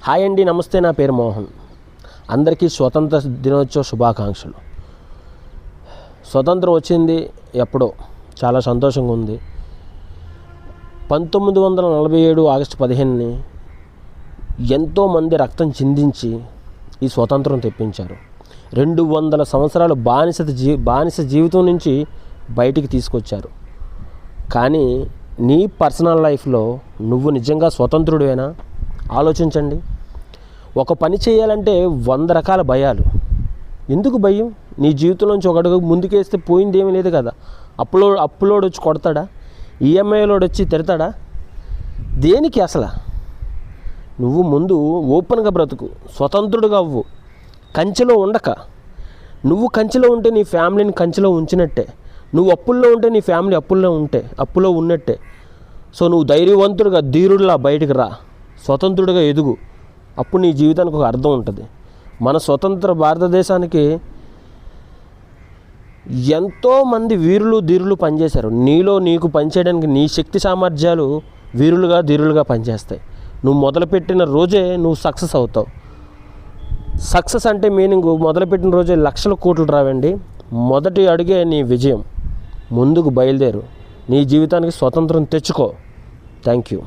Hi అండి, నమస్తే. నా పేరు మోహన్. అందరికీ స్వతంత్ర దినోత్సవ శుభాకాంక్షలు. స్వతంత్రం వచ్చింది ఎప్పుడో, చాలా సంతోషంగా ఉంది. 1947 ఆగస్టు 15ని ఎంతోమంది రక్తం చిందించి ఈ స్వతంత్రం తెప్పించారు. 200 సంవత్సరాలు బానిస జీవితం నుంచి బయటికి తీసుకొచ్చారు. కానీ నీ పర్సనల్ లైఫ్లో నువ్వు నిజంగా స్వతంత్రుడివేనా? ఆలోచించండి. ఒక పని చేయాలంటే 100 రకాల భయాలు. ఎందుకు భయం? నీ జీవితంలోంచి ఒక అడుగు ముందుకేస్తే పోయింది ఏమీ లేదు కదా. అప్పులోడు వచ్చి కొడతాడా? ఈఎంఐలోడు వచ్చి తిడతాడా? దేనికి అసలు? నువ్వు ముందు ఓపెన్గా బ్రతుకు, స్వతంత్రుడుగా అవ్వు. కంచెలో ఉండక. నువ్వు కంచెలో ఉంటే నీ ఫ్యామిలీని కంచెలో ఉంచినట్టే. నువ్వు అప్పుల్లో ఉంటే నీ ఫ్యామిలీ అప్పులో ఉన్నట్టే. సో నువ్వు ధైర్యవంతుడుగా, ధీరుడిలా బయటికి రా, స్వతంత్రుడిగా ఎదుగు. అప్పుడు నీ జీవితానికి ఒక అర్థం ఉంటుంది. మన స్వతంత్ర భారతదేశానికి ఎంతోమంది వీరులు ధీరులు పనిచేశారు. నీకు పనిచేయడానికి నీ శక్తి సామర్థ్యాలు ధీరులుగా పనిచేస్తాయి. నువ్వు మొదలుపెట్టిన రోజే నువ్వు సక్సెస్ అవుతావు. సక్సెస్ అంటే మీనింగ్ మొదలుపెట్టిన రోజే లక్షల కోట్లు రావండి. మొదటి అడుగే నీ విజయం. ముందుకు బయలుదేరు. నీ జీవితానికి స్వతంత్రం తెచ్చుకో. Thank you.